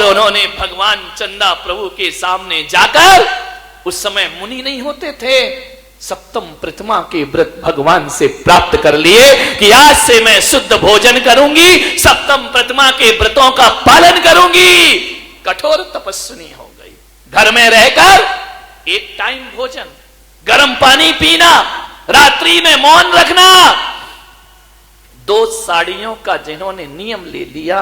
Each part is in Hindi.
उन्होंने भगवान चंदा प्रभु के सामने जाकर, उस समय मुनि नहीं होते थे, सप्तम प्रतिमा के व्रत भगवान से प्राप्त कर लिए कि आज से मैं शुद्ध भोजन करूंगी, सप्तम प्रतिमा के व्रतों का पालन करूंगी। कठोर तपस्विनी हो गई। घर में रहकर एक टाइम भोजन, गर्म पानी पीना, रात्रि में मौन रखना। 2 साड़ियों का जिन्होंने नियम ले लिया,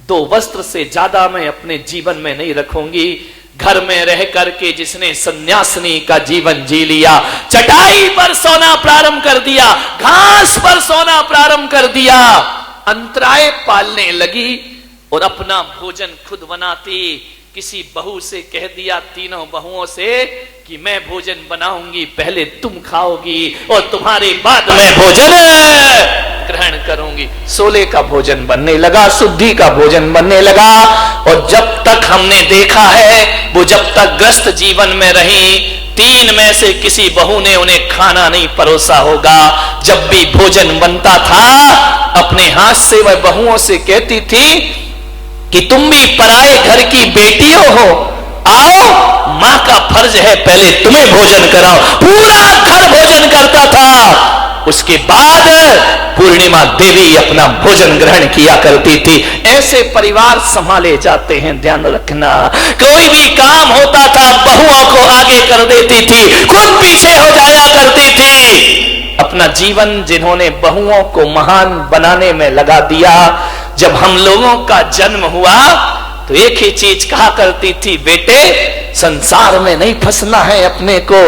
2 वस्त्र से ज्यादा मैं अपने जीवन में नहीं रखूंगी। घर में रह करके जिसने सन्यासिनी का जीवन जी लिया, चटाई पर सोना प्रारंभ कर दिया, घास पर सोना प्रारंभ कर दिया, अंतराय पालने लगी और अपना भोजन खुद बनाती। किसी बहू से कह दिया, तीनों बहुओं से, कि मैं भोजन बनाऊंगी, पहले तुम खाओगी और तुम्हारे बाद मैं भोजन ग्रहण करूंगी। 16 का भोजन बनने लगा, शुद्धि का भोजन बनने लगा। और जब तक हमने देखा है, वो जब तक ग्रस्त जीवन में रही, 3 में से किसी बहू ने उन्हें खाना नहीं परोसा होगा। जब भी भोजन बनता था, अपने हाथ से वह बहुओं से कहती थी कि तुम भी पराए घर की बेटियों हो, आओ मां का फर्ज है पहले तुम्हें भोजन कराओ। पूरा घर भोजन करता था, उसके बाद पूर्णिमा देवी अपना भोजन ग्रहण किया करती थी। ऐसे परिवार संभाले जाते हैं, ध्यान रखना। कोई भी काम होता था, बहुओं को आगे कर देती थी, खुद पीछे हो जाया करती थी। अपना जीवन जिन्होंने बहुओं को महान बनाने में लगा दिया। जब हम लोगों का जन्म हुआ तो एक ही चीज कहा करती थी, बेटे संसार में नहीं फंसना है, अपने को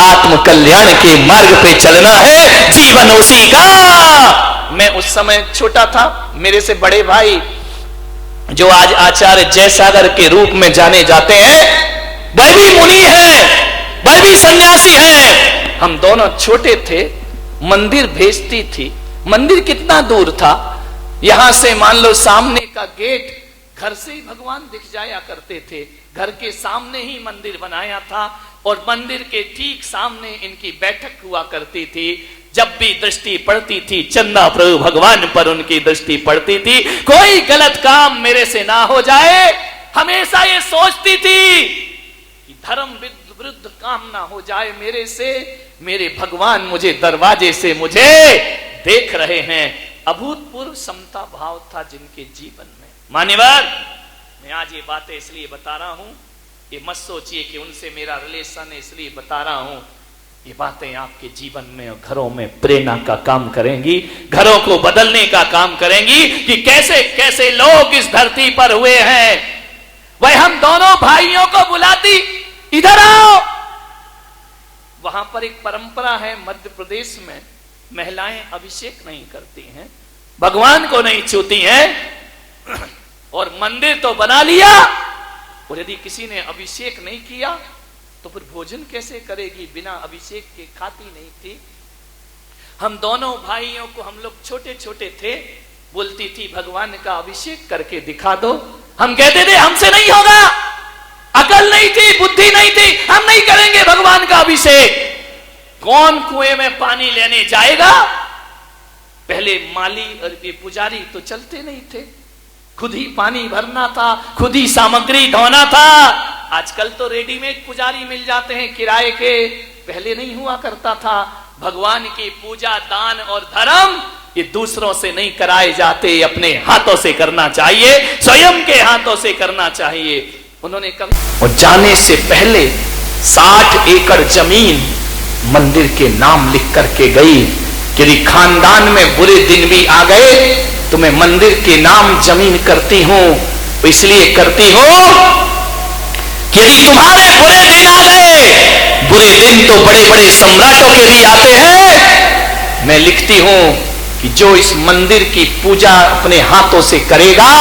आत्म कल्याण के मार्ग पे चलना है, जीवन उसी का। मैं उस समय छोटा था, मेरे से बड़े भाई जो आज आचार्य जयसागर के रूप में जाने जाते हैं, वह भी मुनि है, वह भी सन्यासी है। हम दोनों छोटे थे, मंदिर भेजती थी। मंदिर कितना दूर था, यहां से मान लो सामने का गेट, घर से ही भगवान दिख जाया करते थे। घर के सामने ही मंदिर बनाया था और मंदिर के ठीक सामने इनकी बैठक हुआ करती थी। जब भी दृष्टि पड़ती थी, चंदा प्रभु भगवान पर उनकी दृष्टि पड़ती थी, कोई गलत काम मेरे से ना हो जाए। हमेशा ये सोचती थी कि धर्म विरुद्ध काम ना हो जाए मेरे से, मेरे भगवान मुझे दरवाजे से मुझे देख रहे हैं। अभूतपूर्व समता भाव था जिनके जीवन में। मान्यवर, मैं आज ये बातें इसलिए बता रहा हूं, ये मत सोचिए कि उनसे मेरा रिलेशन है इसलिए बता रहा हूं। ये बातें आपके जीवन में और घरों में प्रेरणा का काम करेंगी, घरों को बदलने का काम करेंगी कि कैसे कैसे लोग इस धरती पर हुए हैं। वह हम दोनों भाइयों को बुलाती, इधर आओ। वहां पर एक परंपरा है मध्य प्रदेश में, महिलाएं अभिषेक नहीं करती हैं, भगवान को नहीं छूती हैं, और मंदिर तो बना लिया, और यदि किसी ने अभिषेक नहीं किया तो फिर भोजन कैसे करेगी, बिना अभिषेक के खाती नहीं थी। हम दोनों भाइयों को, हम लोग छोटे छोटे थे, बोलती थी भगवान का अभिषेक करके दिखा दो। हम कहते थे हमसे नहीं होगा, अकल नहीं थी, बुद्धि नहीं थी, हम नहीं करेंगे भगवान का अभिषेक। कौन कुएं में पानी लेने जाएगा? पहले माली और ये पुजारी तो चलते नहीं थे, खुद ही पानी भरना था, खुद ही सामग्री ढोना था। आजकल तो रेडीमेड पुजारी मिल जाते हैं किराए के, पहले नहीं हुआ करता था। भगवान की पूजा, दान और धर्म ये दूसरों से नहीं कराए जाते, अपने हाथों से करना चाहिए, स्वयं के हाथों से करना चाहिए। उन्होंने कहा, और जाने से पहले 60 एकड़ जमीन मंदिर के नाम लिख करके गई। यदि खानदान में बुरे दिन भी आ गए तो मैं मंदिर के नाम जमीन करती हूं, इसलिए करती हूं कि यदि तुम्हारे बुरे दिन आ गए, बुरे दिन तो बड़े बड़े सम्राटों के भी आते हैं, मैं लिखती हूं कि जो इस मंदिर की पूजा अपने हाथों से करेगा,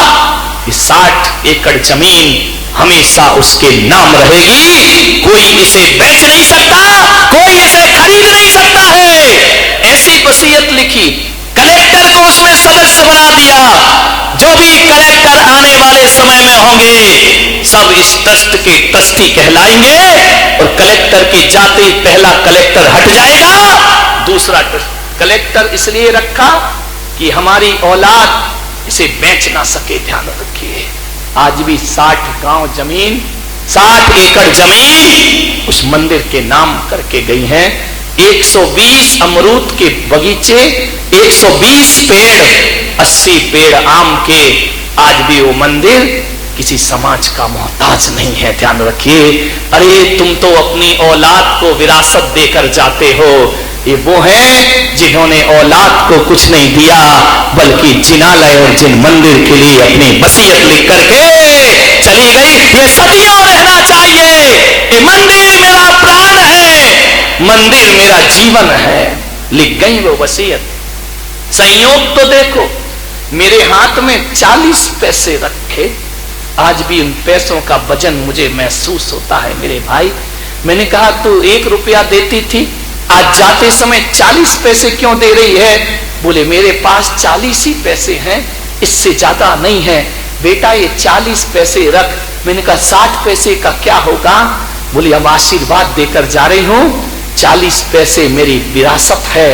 ये 60 एकड़ जमीन हमेशा उसके नाम रहेगी। कोई इसे बेच नहीं सकता, कोई इसे खरीद नहीं सकता है। ऐसी वसीयत लिखी, कलेक्टर को उसमें सदस्य बना दिया। जो भी कलेक्टर आने वाले समय में होंगे, सब इस ट्रस्ट के ट्रस्टी कहलाएंगे, और कलेक्टर के जाते ही पहला कलेक्टर हट जाएगा, दूसरा कलेक्टर इसलिए रखा कि हमारी औलाद इसे बेच ना सके। ध्यान रखिए, आज भी 60 गांव जमीन, 60 एकड़ जमीन उस मंदिर के नाम करके गई हैं। 120 अमरूद के बगीचे, 120 पेड़, 80 पेड़ आम के। आज भी वो मंदिर किसी समाज का मोहताज नहीं है, ध्यान रखिए। अरे तुम तो अपनी औलाद को विरासत देकर जाते हो, ये वो हैं जिन्होंने औलाद को कुछ नहीं दिया, बल्कि जिनालय और जिन मंदिर के लिए अपनी वसीयत लिख करके चली गई। ये सदियों रहना चाहिए। ये मंदिर मेरा प्राण है, मंदिर मेरा जीवन है, लिख गई वो वसीयत। संयोग तो देखो, मेरे हाथ में 40 पैसे रखे, आज भी उन पैसों का वजन मुझे महसूस होता है मेरे भाई। मैंने कहा तू 1 रुपया देती थी, आज जाते समय 40 पैसे क्यों दे रही है? बोले मेरे पास 40 ही पैसे हैं, इससे ज्यादा नहीं है। बेटा ये 40 पैसे रख। मैंने कहा 60 पैसे का क्या होगा? बोले अब आशीर्वाद देकर जा रही हूं, 40 पैसे मेरी विरासत है,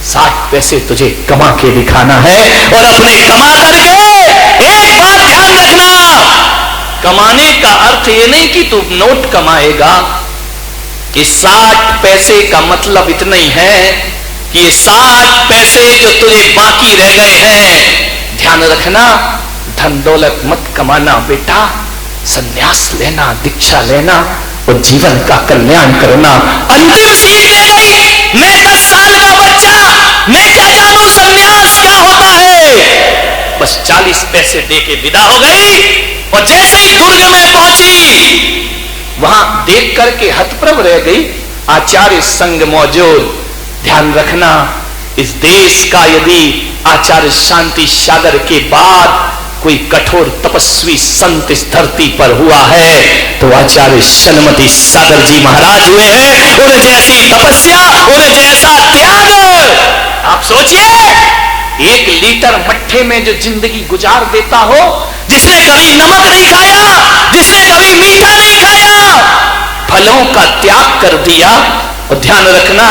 60 पैसे तुझे कमा के दिखाना है। और अपने कमा करके एक बात ध्यान रखना, कमाने का अर्थ ये नहीं कि तू नोट कमाएगा। कि 60 पैसे का मतलब इतना ही है कि 60 पैसे जो तुझे बाकी रह गए हैं, ध्यान रखना, धन दौलत मत कमाना बेटा, संन्यास लेना, दीक्षा लेना और जीवन का कल्याण करना। अंतिम सीट ले गई, मैं 10 साल का बच्चा, मैं क्या जानूं संन्यास क्या होता है। बस 40 पैसे दे के विदा हो गई। और जैसे ही दुर्ग में पहुंची, वहां देख करके हतप्रभ रह गई। आचार्य संग मौजूद। ध्यान रखना, इस देश का यदि आचार्य शांति सागर के बाद कोई कठोर तपस्वी संत इस धरती पर हुआ है तो आचार्य शनमती सागर जी महाराज हुए हैं। उन्हें जैसी तपस्या, उन्हें जैसा त्याग। आप सोचिए, 1 लीटर मट्ठे में जो जिंदगी गुजार देता हो, जिसने कभी नमक नहीं खाया, जिसने कभी मीठा नहीं खाया, फलों का त्याग कर दिया। और ध्यान रखना,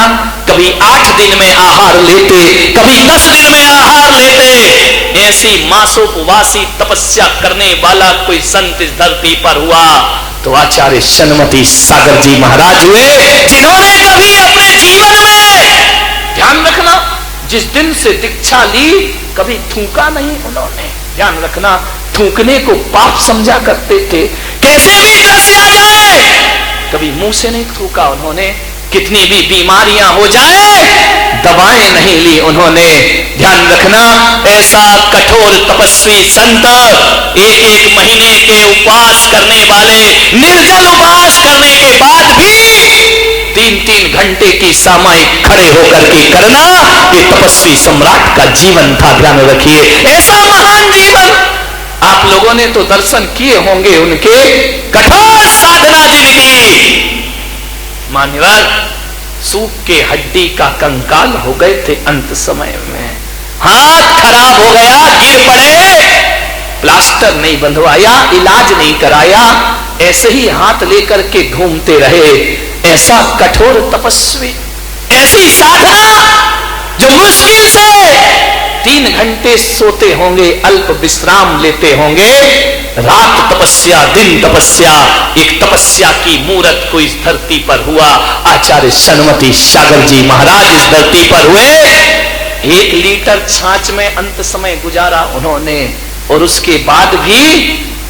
कभी 8 दिन में आहार लेते, कभी 10 दिन में आहार लेते। ऐसी मासोपवासी तपस्या करने वाला कोई संत इस धरती पर हुआ तो आचार्य शनमती सागर जी महाराज हुए, जिन्होंने कभी अपने जीवन में, ध्यान रखना, जिस दिन से दीक्षा ली कभी थूका नहीं उन्होंने। ध्यान रखना, थूकने को पाप समझा करते थे, कैसे भी दृश्य आ जाए, कभी मुंह से नहीं थूका उन्होंने। कितनी भी बीमारियां हो जाए, दवाएं नहीं ली उन्होंने। ध्यान रखना, ऐसा कठोर तपस्वी संत 1-1 महीने के उपवास करने वाले, निर्जल उपवास करने के बाद भी 3-3 घंटे की सामायिक खड़े होकर के करना, ये तपस्वी सम्राट का जीवन था। ध्यान रखिए, ऐसा महान जीवन। आप लोगों ने तो दर्शन किए होंगे उनके, कठोर साधना जिनकी। मान्यवर सूख के हड्डी का कंकाल हो गए थे अंत समय में, हाथ खराब हो गया, गिर पड़े, प्लास्टर नहीं बंधवाया, इलाज नहीं कराया, ऐसे ही हाथ लेकर के घूमते रहे। ऐसा कठोर तपस्वी, ऐसी साधना जो मुश्किल से 3 घंटे सोते होंगे, अल्प विश्राम लेते होंगे, रात तपस्या, दिन तपस्या, एक तपस्या की मूर्त को इस धरती पर हुआ। आचार्य शनमती सागर जी महाराज इस धरती पर हुए। 1 लीटर छाछ में अंत समय गुजारा उन्होंने, और उसके बाद भी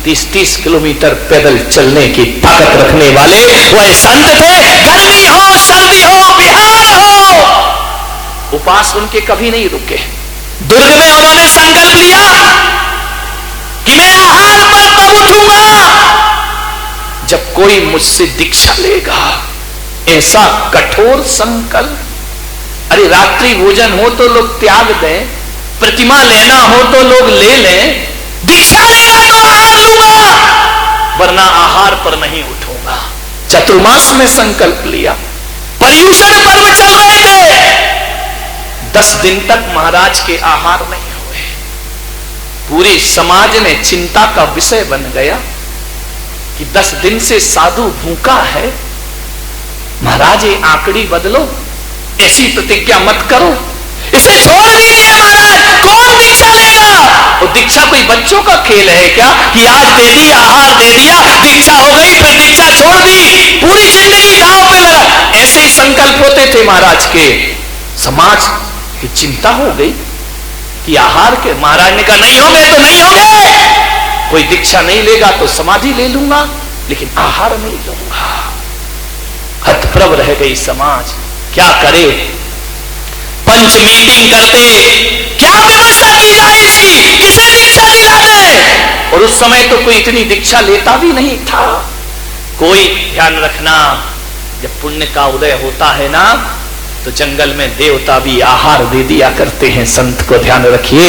30-30 किलोमीटर पैदल चलने की ताकत रखने वाले वह संत थे। गर्मी हो, सर्दी हो, बिहार हो, उपवास उनके कभी नहीं रुके। दुर्ग में उन्होंने संकल्प लिया कि मैं आहार पर तब उठूंगा जब कोई मुझसे दीक्षा लेगा। ऐसा कठोर संकल्प। अरे रात्रि भोजन हो तो लोग त्याग दें, प्रतिमा लेना हो तो लोग ले लें, दीक्षा लेना तो आहार लूंगा, वरना आहार पर नहीं उठूंगा। चतुर्मास में संकल्प लिया। पर्युषण पर्व चल रहे थे, 10 दिन तक महाराज के आहार नहीं हुए। पूरे समाज में चिंता का विषय बन गया कि 10 दिन से साधु भूखा है। महाराज ये आंकड़ी बदलो, ऐसी प्रतिज्ञा मत करो, इसे छोड़ दीजिए महाराज, कौन दीक्षा लेगा? वो दीक्षा कोई बच्चों का खेल है क्या कि आज दे दिया, आहार दे दिया, दीक्षा हो गई, फिर दीक्षा छोड़ दी, पूरी जिंदगी दांव पे लगा। ऐसे ही संकल्प होते थे महाराज के। समाज की चिंता हो गई कि आहार के, महाराज ने कहा नहीं होंगे तो नहीं होंगे, कोई दीक्षा नहीं लेगा तो समाधि ले लूंगा, लेकिन आहार नहीं लूंगा। हतप्रभ रह गई समाज, क्या करे? पंच मीटिंग करते, क्या व्यवस्था की जाए इसकी, किसे दीक्षा दिला दे? और उस समय तो कोई इतनी दीक्षा लेता भी नहीं था। कोई ध्यान रखना, जब पुण्य का उदय होता है ना, तो जंगल में देवता भी आहार दे दिया करते हैं। संत को ध्यान रखिए।